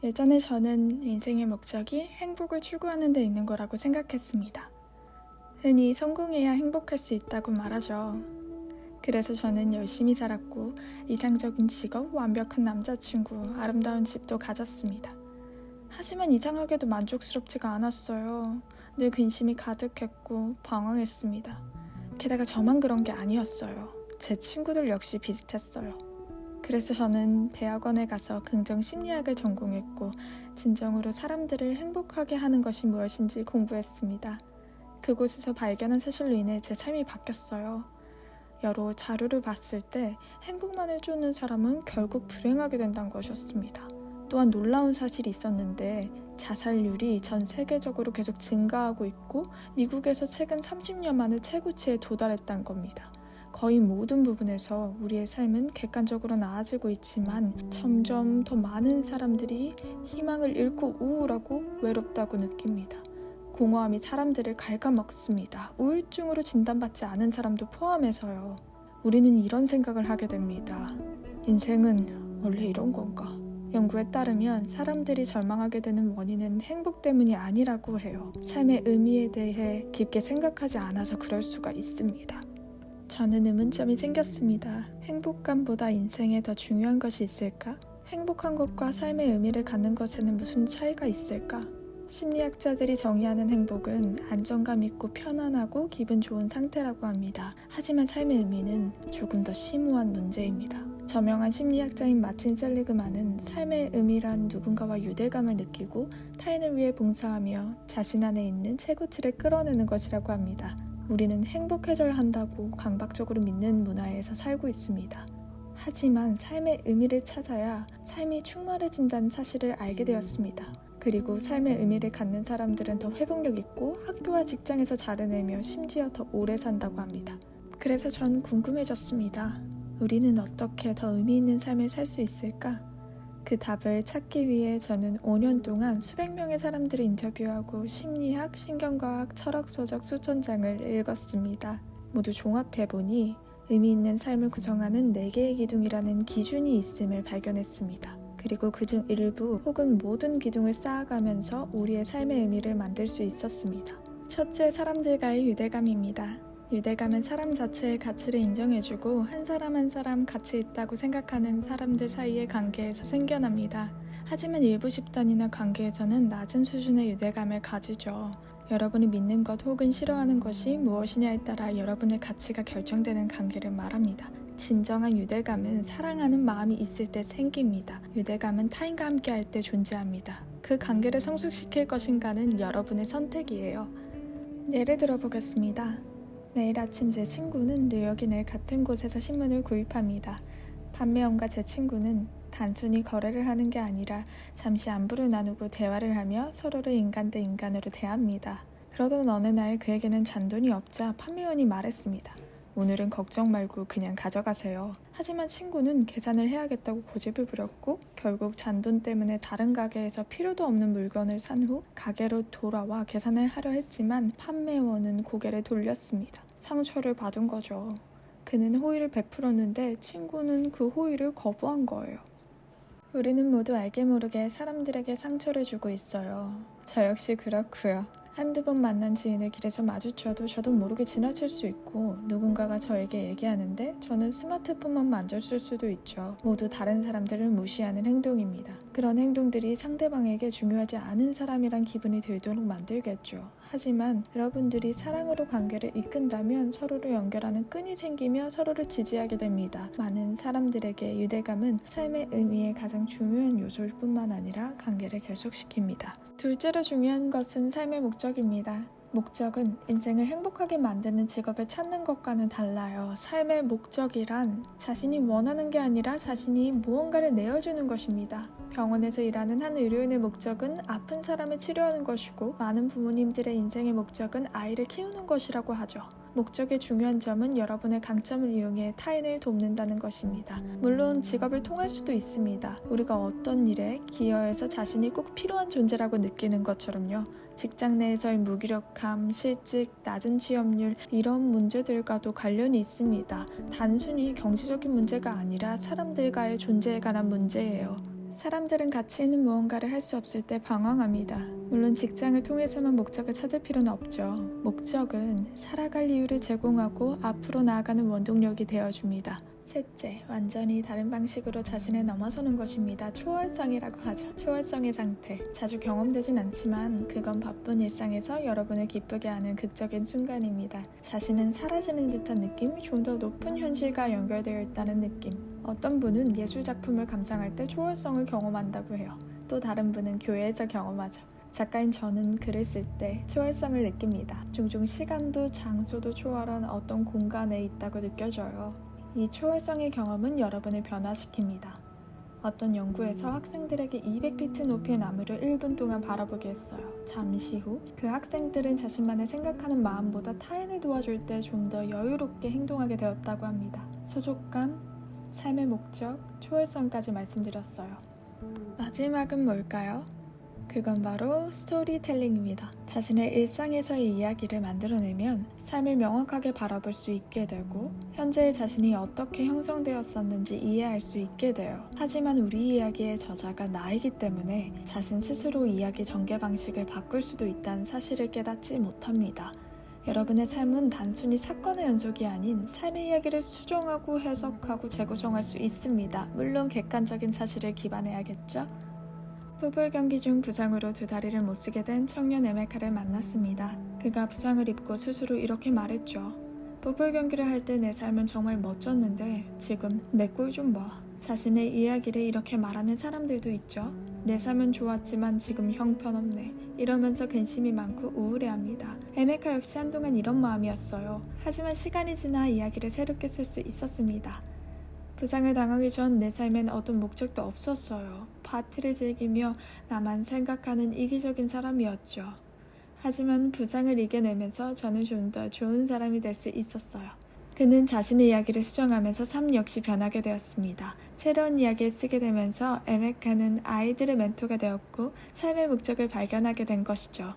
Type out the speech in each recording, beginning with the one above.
예전에 저는 인생의 목적이 행복을 추구하는 데 있는 거라고 생각했습니다. 흔히 성공해야 행복할 수 있다고 말하죠. 그래서 저는 열심히 살았고 이상적인 직업, 완벽한 남자친구, 아름다운 집도 가졌습니다. 하지만 이상하게도 만족스럽지가 않았어요. 늘 근심이 가득했고 방황했습니다. 게다가 저만 그런 게 아니었어요. 제 친구들 역시 비슷했어요. 그래서 저는 대학원에 가서 긍정심리학을 전공했고 진정으로 사람들을 행복하게 하는 것이 무엇인지 공부했습니다. 그곳에서 발견한 사실로 인해 제 삶이 바뀌었어요. 여러 자료를 봤을 때 행복만을 쫓는 사람은 결국 불행하게 된다는 것이었습니다. 또한 놀라운 사실이 있었는데 자살률이 전 세계적으로 계속 증가하고 있고 미국에서 최근 30년 만에 최고치에 도달했다는 겁니다. 거의 모든 부분에서 우리의 삶은 객관적으로 나아지고 있지만 점점 더 많은 사람들이 희망을 잃고 우울하고 외롭다고 느낍니다. 공허함이 사람들을 갉아먹습니다. 우울증으로 진단받지 않은 사람도 포함해서요. 우리는 이런 생각을 하게 됩니다. 인생은 원래 이런 건가? 연구에 따르면 사람들이 절망하게 되는 원인은 행복 때문이 아니라고 해요. 삶의 의미에 대해 깊게 생각하지 않아서 그럴 수가 있습니다. 저는 의문점이 생겼습니다. 행복감보다 인생에 더 중요한 것이 있을까? 행복한 것과 삶의 의미를 갖는 것에는 무슨 차이가 있을까? 심리학자들이 정의하는 행복은 안정감 있고 편안하고 기분 좋은 상태라고 합니다. 하지만 삶의 의미는 조금 더 심오한 문제입니다. 저명한 심리학자인 마틴 셀리그만은 삶의 의미란 누군가와 유대감을 느끼고 타인을 위해 봉사하며 자신 안에 있는 최고치를 끌어내는 것이라고 합니다. 우리는 행복해져야 한다고 강박적으로 믿는 문화에서 살고 있습니다. 하지만 삶의 의미를 찾아야 삶이 충만해진다는 사실을 알게 되었습니다. 그리고 삶의 의미를 갖는 사람들은 더 회복력 있고 학교와 직장에서 잘해내며 심지어 더 오래 산다고 합니다. 그래서 전 궁금해졌습니다. 우리는 어떻게 더 의미 있는 삶을 살 수 있을까? 그 답을 찾기 위해 저는 5년 동안 수백 명의 사람들을 인터뷰하고 심리학, 신경과학, 철학서적 수천 장을 읽었습니다. 모두 종합해보니 의미 있는 삶을 구성하는 4개의 기둥이라는 기준이 있음을 발견했습니다. 그리고 그중 일부 혹은 모든 기둥을 쌓아가면서 우리의 삶의 의미를 만들 수 있었습니다. 첫째, 사람들과의 유대감입니다. 유대감은 사람 자체의 가치를 인정해주고 한 사람 한 사람 가치 있다고 생각하는 사람들 사이의 관계에서 생겨납니다. 하지만 일부 집단이나 관계에서는 낮은 수준의 유대감을 가지죠. 여러분이 믿는 것 혹은 싫어하는 것이 무엇이냐에 따라 여러분의 가치가 결정되는 관계를 말합니다. 진정한 유대감은 사랑하는 마음이 있을 때 생깁니다. 유대감은 타인과 함께 할 때 존재합니다. 그 관계를 성숙시킬 것인가는 여러분의 선택이에요. 예를 들어 보겠습니다. 내일 아침 제 친구는 뉴욕에 늘 같은 곳에서 신문을 구입합니다. 판매원과 제 친구는 단순히 거래를 하는 게 아니라 잠시 안부를 나누고 대화를 하며 서로를 인간 대 인간으로 대합니다. 그러던 어느 날 그에게는 잔돈이 없자 판매원이 말했습니다. 오늘은 걱정 말고 그냥 가져가세요. 하지만 친구는 계산을 해야겠다고 고집을 부렸고 결국 잔돈 때문에 다른 가게에서 필요도 없는 물건을 산 후 가게로 돌아와 계산을 하려 했지만 판매원은 고개를 돌렸습니다. 상처를 받은 거죠. 그는 호의를 베풀었는데 친구는 그 호의를 거부한 거예요. 우리는 모두 알게 모르게 사람들에게 상처를 주고 있어요. 저 역시 그렇고요. 한두 번 만난 지인을 길에서 마주쳐도 저도 모르게 지나칠 수 있고 누군가가 저에게 얘기하는데 저는 스마트폰만 만졌을 수도 있죠. 모두 다른 사람들을 무시하는 행동입니다. 그런 행동들이 상대방에게 중요하지 않은 사람이란 기분이 들도록 만들겠죠. 하지만 여러분들이 사랑으로 관계를 이끈다면 서로를 연결하는 끈이 생기며 서로를 지지하게 됩니다. 많은 사람들에게 유대감은 삶의 의미의 가장 중요한 요소일 뿐만 아니라 관계를 결속시킵니다. 둘째로 중요한 것은 삶의 목적입니다. 목적은 인생을 행복하게 만드는 직업을 찾는 것과는 달라요. 삶의 목적이란 자신이 원하는 게 아니라 자신이 무언가를 내어주는 것입니다. 병원에서 일하는 한 의료인의 목적은 아픈 사람을 치료하는 것이고 많은 부모님들의 인생의 목적은 아이를 키우는 것이라고 하죠. 목적의 중요한 점은 여러분의 강점을 이용해 타인을 돕는다는 것입니다. 물론 직업을 통할 수도 있습니다. 우리가 어떤 일에 기여해서 자신이 꼭 필요한 존재라고 느끼는 것처럼요. 직장 내에서의 무기력함, 실직, 낮은 취업률 이런 문제들과도 관련이 있습니다. 단순히 경제적인 문제가 아니라 사람들과의 존재에 관한 문제예요. 사람들은 가치 있는 무언가를 할 수 없을 때 방황합니다. 물론 직장을 통해서만 목적을 찾을 필요는 없죠. 목적은 살아갈 이유를 제공하고 앞으로 나아가는 원동력이 되어줍니다. 셋째, 완전히 다른 방식으로 자신을 넘어서는 것입니다. 초월성이라고 하죠. 초월성의 상태. 자주 경험되진 않지만 그건 바쁜 일상에서 여러분을 기쁘게 하는 극적인 순간입니다. 자신은 사라지는 듯한 느낌, 좀 더 높은 현실과 연결되어 있다는 느낌. 어떤 분은 예술작품을 감상할 때 초월성을 경험한다고 해요. 또 다른 분은 교회에서 경험하죠. 작가인 저는 글을 쓸 때 초월성을 느낍니다. 종종 시간도 장소도 초월한 어떤 공간에 있다고 느껴져요. 이 초월성의 경험은 여러분을 변화시킵니다. 어떤 연구에서 학생들에게 200피트 높이의 나무를 1분 동안 바라보게 했어요. 잠시 후 그 학생들은 자신만의 생각하는 마음보다 타인을 도와줄 때 좀 더 여유롭게 행동하게 되었다고 합니다. 소속감, 삶의 목적, 초월성까지 말씀드렸어요. 마지막은 뭘까요? 그건 바로 스토리텔링입니다. 자신의 일상에서의 이야기를 만들어내면 삶을 명확하게 바라볼 수 있게 되고 현재의 자신이 어떻게 형성되었었는지 이해할 수 있게 돼요. 하지만 우리 이야기의 저자가 나이기 때문에 자신 스스로 이야기 전개 방식을 바꿀 수도 있다는 사실을 깨닫지 못합니다. 여러분의 삶은 단순히 사건의 연속이 아닌 삶의 이야기를 수정하고 해석하고 재구성할 수 있습니다. 물론 객관적인 사실을 기반해야겠죠? 풋볼 경기 중 부상으로 두 다리를 못 쓰게 된 청년 에메카를 만났습니다. 그가 부상을 입고 스스로 이렇게 말했죠. 풋볼 경기를 할 때 내 삶은 정말 멋졌는데 지금 내 꼴 좀 봐. 자신의 이야기를 이렇게 말하는 사람들도 있죠. 내 삶은 좋았지만 지금 형편없네. 이러면서 근심이 많고 우울해합니다. 에메카 역시 한동안 이런 마음이었어요. 하지만 시간이 지나 이야기를 새롭게 쓸 수 있었습니다. 부상을 당하기 전 내 삶엔 어떤 목적도 없었어요. 파티를 즐기며 나만 생각하는 이기적인 사람이었죠. 하지만 부상을 이겨내면서 저는 좀 더 좋은 사람이 될 수 있었어요. 그는 자신의 이야기를 수정하면서 삶 역시 변하게 되었습니다. 새로운 이야기를 쓰게 되면서 에메카는 아이들의 멘토가 되었고 삶의 목적을 발견하게 된 것이죠.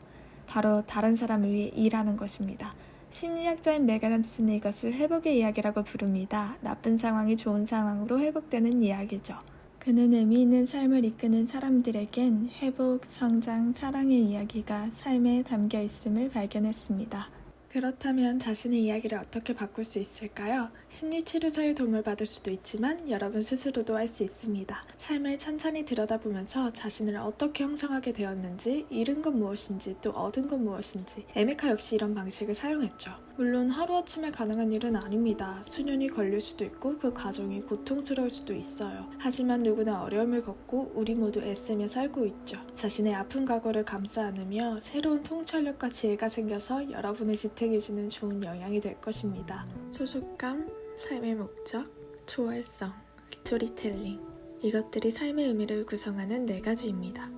바로 다른 사람을 위해 일하는 것입니다. 심리학자인 메가담스는 이것을 회복의 이야기라고 부릅니다. 나쁜 상황이 좋은 상황으로 회복되는 이야기죠. 그는 의미 있는 삶을 이끄는 사람들에겐 회복, 성장, 사랑의 이야기가 삶에 담겨 있음을 발견했습니다. 그렇다면 자신의 이야기를 어떻게 바꿀 수 있을까요? 심리치료사의 도움을 받을 수도 있지만 여러분 스스로도 할 수 있습니다. 삶을 천천히 들여다보면서 자신을 어떻게 형성하게 되었는지, 잃은 건 무엇인지, 또 얻은 건 무엇인지 에메카 역시 이런 방식을 사용했죠. 물론 하루아침에 가능한 일은 아닙니다. 수년이 걸릴 수도 있고 그 과정이 고통스러울 수도 있어요. 하지만 누구나 어려움을 겪고 우리 모두 애쓰며 살고 있죠. 자신의 아픈 과거를 감싸 안으며 새로운 통찰력과 지혜가 생겨서 여러분의 지탱해주는 좋은 영향이 될 것입니다. 소속감, 삶의 목적, 초월성, 스토리텔링 이것들이 삶의 의미를 구성하는 4가지입니다.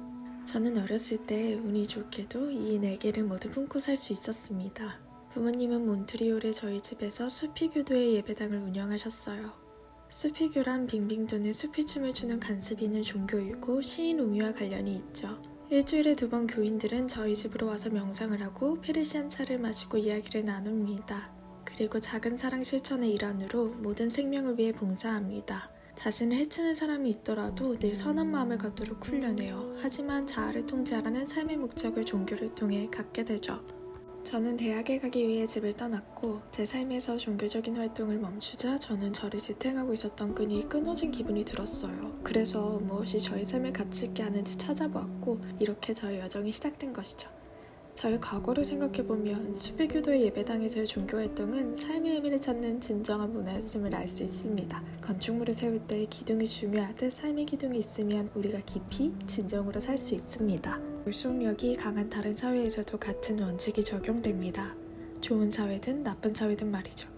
저는 어렸을 때 운이 좋게도 이 4개를 모두 품고 살 수 있었습니다. 부모님은 몬트리올의 저희 집에서 수피교도의 예배당을 운영하셨어요. 수피교란 빙빙 도는 수피춤을 추는 간습이 있는 종교이고 시인 우미와 관련이 있죠. 일주일에 2번 교인들은 저희 집으로 와서 명상을 하고 페르시안 차를 마시고 이야기를 나눕니다. 그리고 작은 사랑 실천의 일환으로 모든 생명을 위해 봉사합니다. 자신을 해치는 사람이 있더라도 늘 선한 마음을 갖도록 훈련해요. 하지만 자아를 통제하라는 삶의 목적을 종교를 통해 갖게 되죠. 저는 대학에 가기 위해 집을 떠났고 제 삶에서 종교적인 활동을 멈추자 저는 저를 지탱하고 있었던 끈이 끊어진 기분이 들었어요. 그래서 무엇이 저의 삶을 가치 있게 하는지 찾아보았고 이렇게 저의 여정이 시작된 것이죠. 저의 과거를 생각해보면 수비교도의 예배당에서의 종교활동은 삶의 의미를 찾는 진정한 문화였음을 알 수 있습니다. 건축물을 세울 때 기둥이 중요하듯 삶의 기둥이 있으면 우리가 깊이 진정으로 살 수 있습니다. 물속력이 강한 다른 사회에서도 같은 원칙이 적용됩니다. 좋은 사회든 나쁜 사회든 말이죠.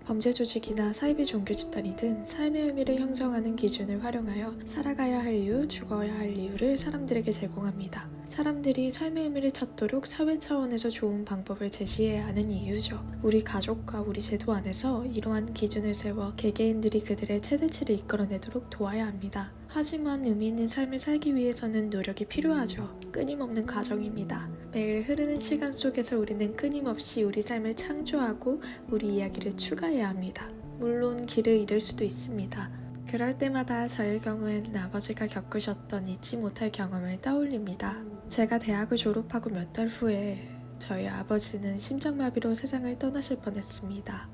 범죄 조직이나 사이비 종교 집단이든 삶의 의미를 형성하는 기준을 활용하여 살아가야 할 이유, 죽어야 할 이유를 사람들에게 제공합니다. 사람들이 삶의 의미를 찾도록 사회 차원에서 좋은 방법을 제시해야 하는 이유죠. 우리 가족과 우리 제도 안에서 이러한 기준을 세워 개개인들이 그들의 최대치를 이끌어내도록 도와야 합니다. 하지만 의미 있는 삶을 살기 위해서는 노력이 필요하죠. 끊임없는 과정입니다. 매일 흐르는 시간 속에서 우리는 끊임없이 우리 삶을 창조하고 우리 이야기를 추가해야 합니다. 물론 길을 잃을 수도 있습니다. 그럴 때마다 저의 경우엔 아버지가 겪으셨던 잊지 못할 경험을 떠올립니다. 제가 대학을 졸업하고 몇 달 후에 저희 아버지는 심장마비로 세상을 떠나실 뻔했습니다.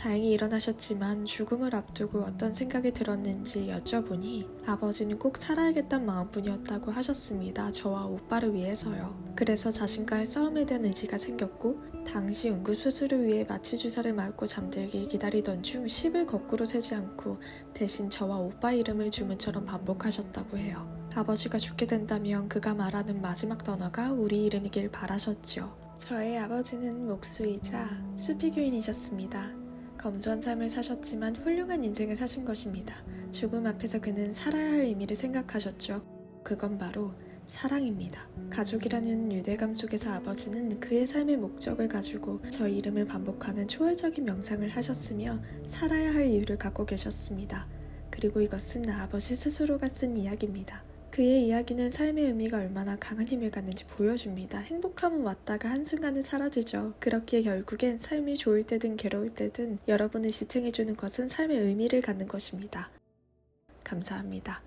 다행히 일어나셨지만 죽음을 앞두고 어떤 생각이 들었는지 여쭤보니 아버지는 꼭 살아야겠다는 마음뿐이었다고 하셨습니다. 저와 오빠를 위해서요. 그래서 자신과의 싸움에 대한 의지가 생겼고 당시 응급수술을 위해 마취 주사를 맞고 잠들길 기다리던 중 10을 거꾸로 세지 않고 대신 저와 오빠 이름을 주문처럼 반복하셨다고 해요. 아버지가 죽게 된다면 그가 말하는 마지막 단어가 우리 이름이길 바라셨죠. 저의 아버지는 목수이자 수피교인이셨습니다. 검소한 삶을 사셨지만 훌륭한 인생을 사신 것입니다. 죽음 앞에서 그는 살아야 할 의미를 생각하셨죠. 그건 바로 사랑입니다. 가족이라는 유대감 속에서 아버지는 그의 삶의 목적을 가지고 저 이름을 반복하는 초월적인 명상을 하셨으며 살아야 할 이유를 갖고 계셨습니다. 그리고 이것은 아버지 스스로가 쓴 이야기입니다. 그의 이야기는 삶의 의미가 얼마나 강한 힘을 갖는지 보여줍니다. 행복함은 왔다가 한순간은 사라지죠. 그렇기에 결국엔 삶이 좋을 때든 괴로울 때든 여러분을 지탱해주는 것은 삶의 의미를 갖는 것입니다. 감사합니다.